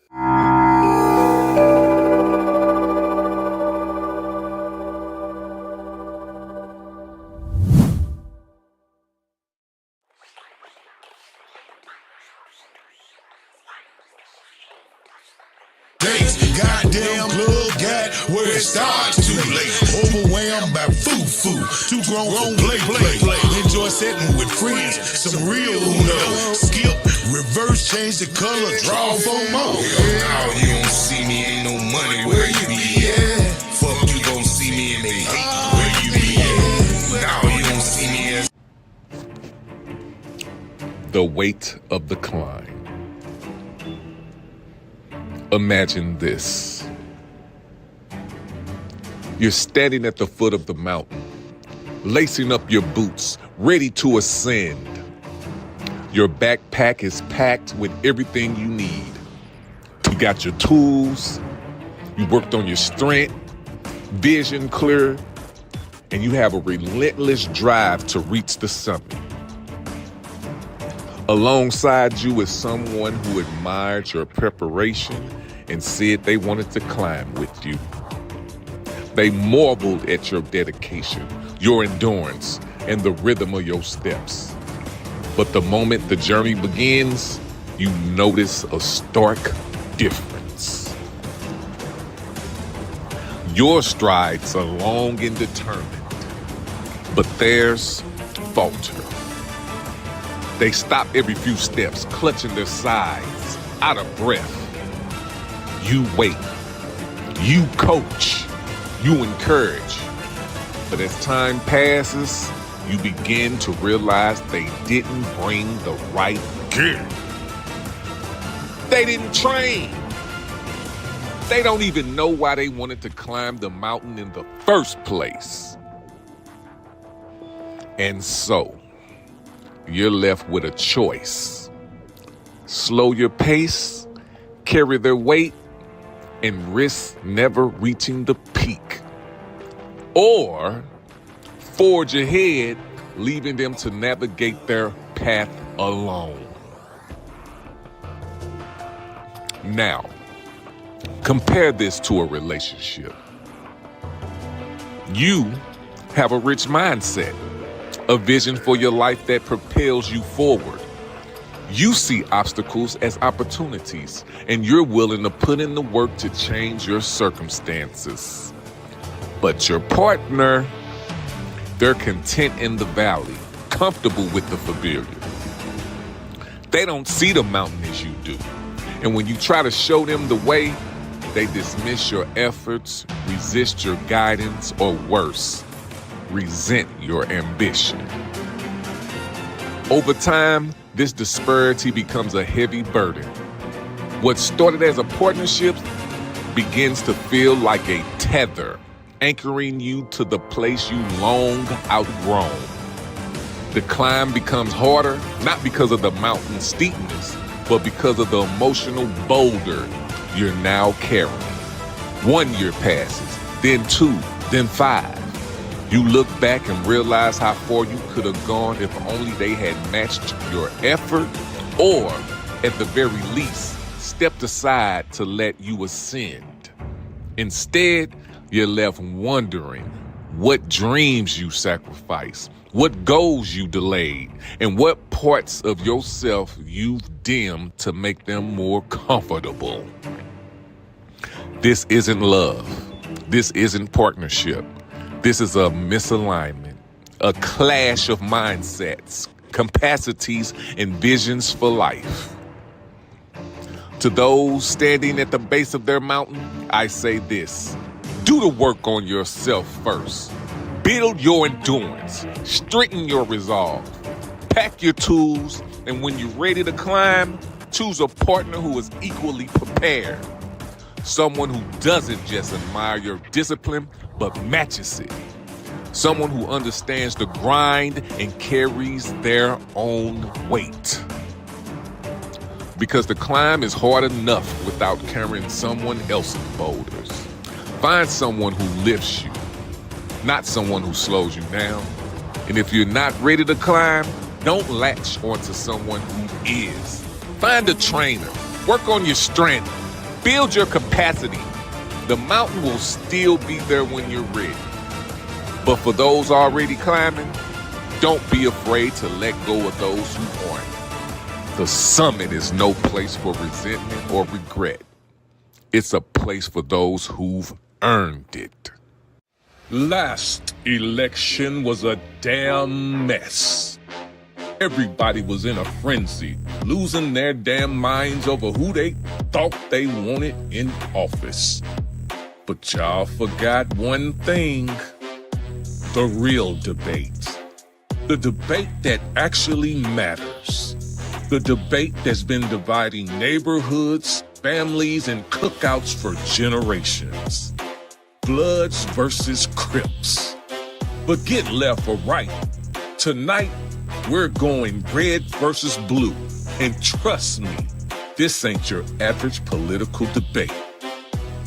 Goddamn club got where it starts too late. Overwhelmed by foo-foo. Too grown play. Enjoy setting with friends. Some real Uno. Skip, reverse, change the color, draw for more. Now you don't see me, ain't no money. Where you be at? Fuck, you gon' see me and they hate. Where you be at? Now you don't see me as the weight of the climb. Imagine this. You're standing at the foot of the mountain, lacing up your boots, ready to ascend. Your backpack is packed with everything you need. You got your tools, you worked on your strength, vision clear, and you have a relentless drive to reach the summit. Alongside you is someone who admired your preparation and said they wanted to climb with you. They marveled at your dedication, your endurance, and the rhythm of your steps. But the moment the journey begins, you notice a stark difference. Your strides are long and determined, but theirs falter. They stop every few steps, clutching their sides, out of breath. You wait, you coach, you encourage. But as time passes, you begin to realize they didn't bring the right gear. They didn't train. They don't even know why they wanted to climb the mountain in the first place. And so, you're left with a choice. Slow your pace, carry their weight, and risk never reaching the peak. Or forge ahead, leaving them to navigate their path alone. Now, compare this to a relationship. You have a rich mindset, a vision for your life that propels you forward. You see obstacles as opportunities, and you're willing to put in the work to change your circumstances. But your partner, they're content in the valley, comfortable with the familiar. They don't see the mountain as you do. And when you try to show them the way, they dismiss your efforts, resist your guidance, or worse, resent your ambition. Over time, this disparity becomes a heavy burden. What started as a partnership begins to feel like a tether, anchoring you to the place you long outgrown. The climb becomes harder, not because of the mountain steepness, but because of the emotional boulder you're now carrying. 1 year passes, then 2, then 5. You look back and realize how far you could have gone if only they had matched your effort, or at the very least, stepped aside to let you ascend. Instead, you're left wondering what dreams you sacrificed, what goals you delayed, and what parts of yourself you've dimmed to make them more comfortable. This isn't love. This isn't partnership. This is a misalignment, a clash of mindsets, capacities, and visions for life. To those standing at the base of their mountain, I say this: do the work on yourself first. Build your endurance, strengthen your resolve, pack your tools, and when you're ready to climb, choose a partner who is equally prepared. Someone who doesn't just admire your discipline, but matches it. Someone who understands the grind and carries their own weight. Because the climb is hard enough without carrying someone else's boulders. Find someone who lifts you, not someone who slows you down. And if you're not ready to climb, don't latch onto someone who is. Find a trainer, work on your strength, Build your capacity. The mountain will still be there when you're ready. But for those already climbing, don't be afraid to let go of those who aren't. The summit is no place for resentment or regret. It's a place for those who've earned it. Last election was a damn mess. Everybody was in a frenzy, losing their damn minds over who they thought they wanted in office. But y'all forgot one thing: the real debate. The debate that actually matters. The debate that's been dividing neighborhoods, families, and cookouts for generations. Bloods versus Crips. But get left or right. Tonight, we're going red versus blue. And trust me, this ain't your average political debate.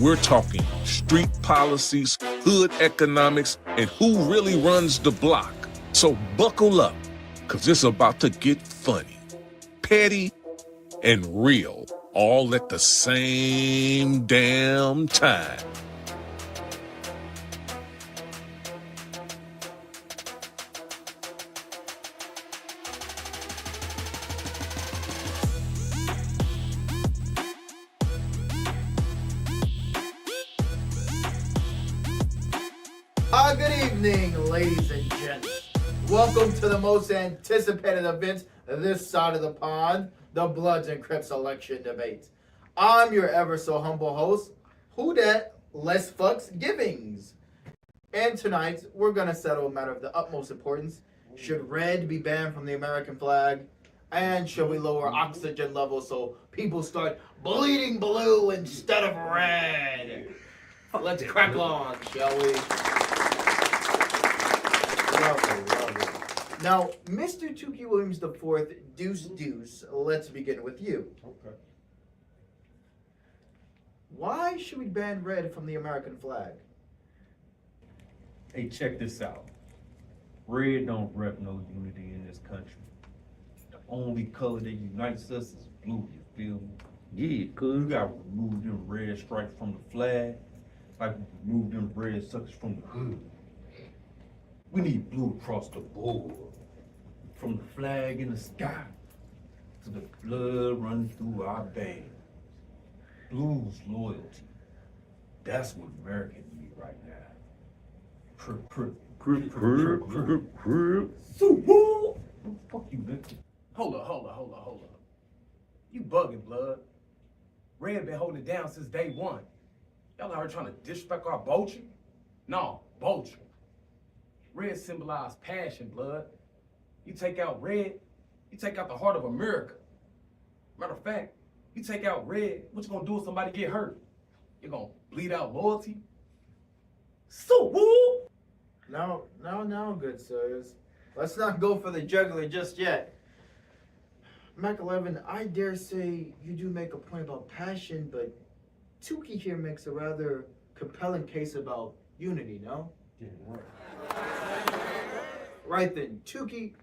We're talking street policies, hood economics, and who really runs the block. So buckle up, cause it's about to get funny, petty, and real, all at the same damn time. Good evening, ladies and gents. Welcome to the most anticipated event this side of the pond, the Bloods and Crips election debate. I'm your ever so humble host, Who Dat Less Fucks Givings. And tonight, we're going to settle a matter of the utmost importance. Should red be banned from the American flag? And should we lower oxygen levels so people start bleeding blue instead of red? Let's crack on, shall we? Lovely. Now, Mr. Tukey Williams IV, Deuce, let's begin with you. Okay. Why should we ban red from the American flag? Hey, check this out. Red don't rep no unity in this country. The only color that unites us is blue, you feel me? Yeah, You gotta remove them red stripes from the flag, like remove them red suckers from the hood. We need blue across the board. From the flag in the sky to the blood running through our veins. Blue's loyalty. That's what Americans need right now. So fuck you, nigga. Hold up. You bugging, blood. Red been holding it down since day one. Y'all out here trying to disrespect our vulture? No, vulture. Red symbolize passion, blood. You take out red, you take out the heart of America. Matter of fact, you take out red, what you gonna do if somebody get hurt? You gonna bleed out loyalty? So woo! No, good sirs. Let's not go for the jugular just yet. Mac 11, I dare say you do make a point about passion, but Tukey here makes a rather compelling case about unity, no? Yeah, right. Right then, Tukey,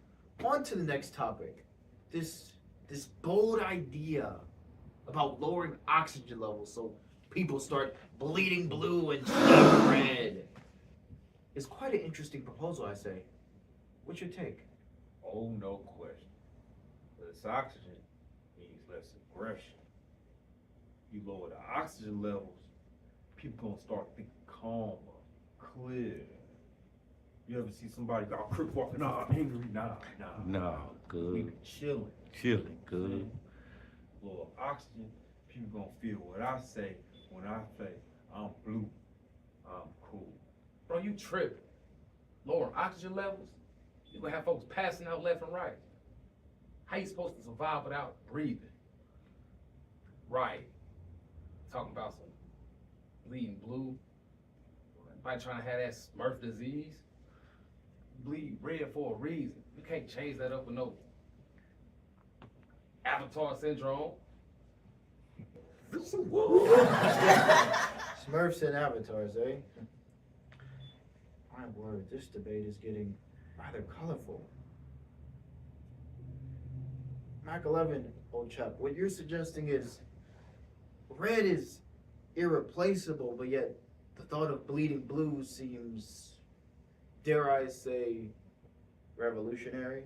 on to the next topic. This bold idea about lowering oxygen levels so people start bleeding blue instead of red is quite an interesting proposal, I say. What's your take? Oh, no question. Less oxygen means less aggression. You lower the oxygen levels, people gonna start thinking calmer, clear. You ever see somebody go crip walking out angry? Nah. No, We good. be chilling. Chilling, good. Lower oxygen, people gonna feel what I say when I say I'm blue, I'm cool. Bro, you tripping. Lowering oxygen levels? You gonna have folks passing out left and right. How you supposed to survive without breathing? Right. Talking about some bleeding blue. Everybody trying to have that Smurf disease. Bleed red for a reason. You can't change that up with no Avatar syndrome. Smurfs and avatars, eh? My word, this debate is getting rather colorful. Mac 11, old chap, what you're suggesting is red is irreplaceable, but yet the thought of bleeding blue seems, dare I say, revolutionary?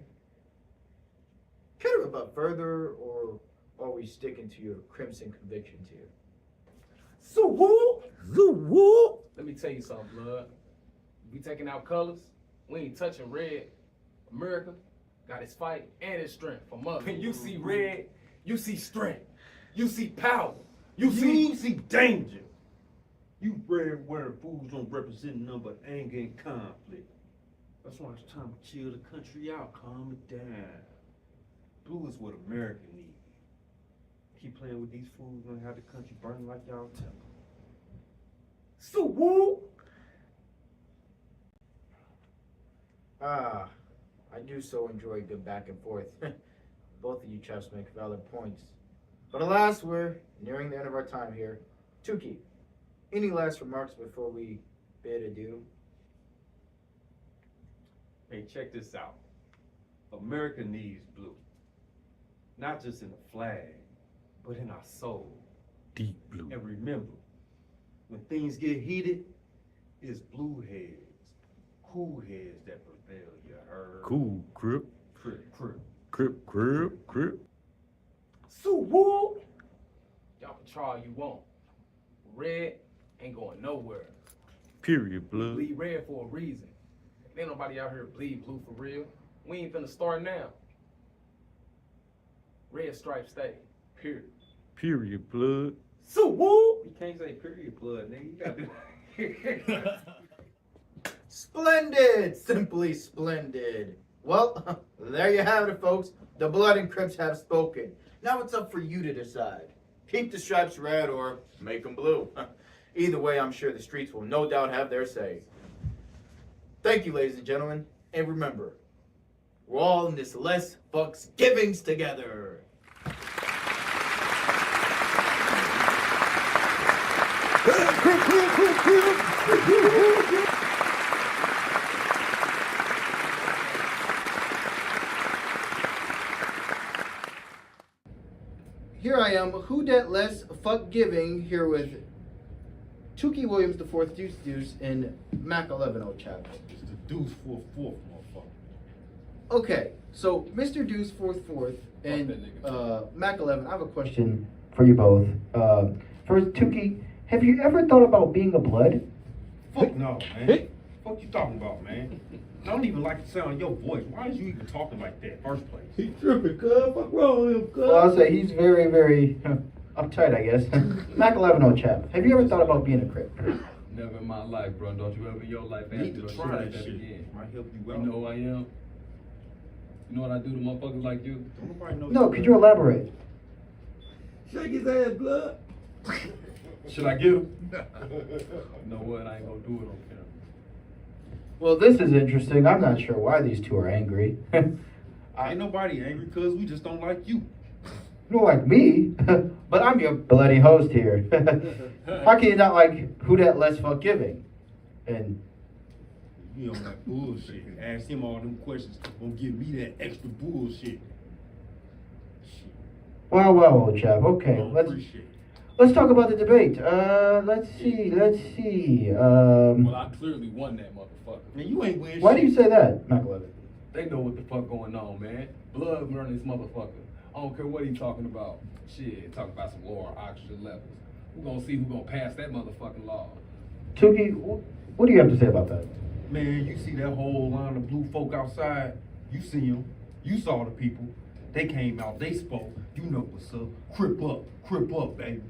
Care about further, or are we sticking to your crimson convictions here? So woo! Let me tell you something, blood. We taking out colors. We ain't touching red. America got its fight and its strength from us. When you see red, you see strength. You see power. You see danger. You red wearing fools don't represent nothing but anger and conflict. That's why it's time to chill the country out, calm it down. Blue is what America needs. Keep playing with these fools and have the country burning like y'all tell them. So woo! I do so enjoy good back and forth. Both of you chaps make valid points. But alas, we're nearing the end of our time here. Tukey, any last remarks before we bid adieu? Hey, check this out. America needs blue. Not just in the flag, but in our soul. Deep blue. And remember, when things get heated, it's blue heads, cool heads that prevail, you heard? Cool, Crip. Crip. So woo! Y'all can try all you want. Red ain't going nowhere. Period, blood. Bleed red for a reason. Ain't nobody out here bleed blue for real. We ain't finna start now. Red stripes stay. Period. Period, blood. So woo! You can't say period blood, nigga. You gotta do Splendid! Simply splendid. Well, there you have it, folks. The Blood and Crips have spoken. Now it's up for you to decide. Keep the stripes red or make them blue. Either way, I'm sure the streets will no doubt have their say. Thank you, ladies and gentlemen. And remember, we're all in this less fucks givings together. Here I am, who dat less fuck giving, here with Tukey Williams, the fourth Deuce, and Mac 11 Chap. It's the deuce 4-4, motherfucker. Okay, so Mr. Deuce 4th, and Mac 11, I have a question for you both. First, Tukey, have you ever thought about being a blood? Fuck no, man. What you talking about, man? I don't even like the sound of your voice. Why is you even talking like that, first place? He tripping, cuz. Fuck wrong with him, cuz. Well, I'll say he's very, very uptight, I guess. Mac 11 Chap, have you ever thought about being a Crip? Never in my life, bro. Don't you ever in your life You ask need me to no shit try like that that shit. again. Might help you You out. know who I am? You know what I do to motherfuckers like you? Don't nobody know No, could you elaborate? Shake his ass, blood. Should I get him? You know what? I ain't gonna do it on camera. Well, this is interesting. I'm not sure why these two are angry. Ain't nobody angry because we just don't like you. You don't like me, but I'm your bloody host here. How can you not like who that less fuck giving? And You know that bullshit. Ask him all them questions. Gonna give me that extra bullshit. Shit. well, old chap. Okay, Don't let's appreciate it. let's talk about the debate. Let's see. Well, I clearly won that motherfucker. Man, you ain't win Why shit. do you say that, McLevin? They know what the fuck going on, man. Blood running this motherfucker. I don't care what he talking about. Shit, talking about some lower oxygen levels. We're gonna see who gonna pass that motherfucking law. Tukey, what do you have to say about that? Man, you see that whole line of blue folk outside? You see them. You saw the people. They came out. They spoke. You know what's up. Crip up, baby.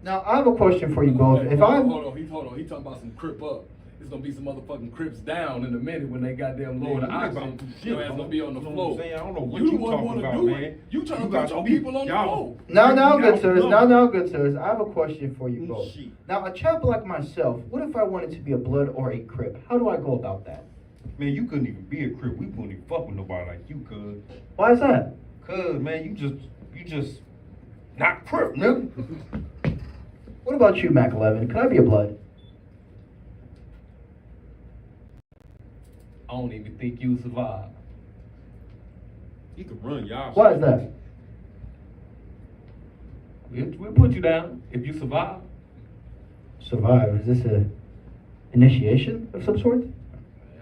Now, I have a question for you both. Hey, If hold I on, he talking about some crip up. It's gonna be some motherfucking crips down in a minute when they goddamn lower the Man, you ain't about oxygen. to do shit, Your ass bro. gonna be on the You know floor. what I'm saying? I don't know what you you the one talking wanna about, do man. it. You trying to got put your me- people on the y'all- floor. now, You good sirs. know. Now, good sirs. I have a question for you both. Shit. Now, a chap like myself, what if I wanted to be a blood or a Crip? How do I go about that? Man, you couldn't even be a crip. We couldn't even fuck with nobody like you, cuz. Why is that? Cuz, man, you just not crip, nigga. What about you, Mac 11? Could I be a blood? I don't even think you survive. He could run y'all. Why is that? We'll put you down if you survive. Survive? Is this a initiation of some sort?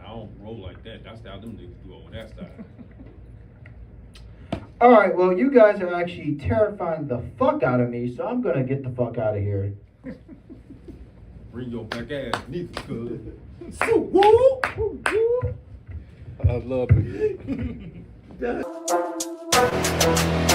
I don't roll like that. That's how them niggas do over that side. All right, well, you guys are actually terrifying the fuck out of me, so I'm gonna get the fuck out of here. Bring your back ass beneath the cuz. I love it.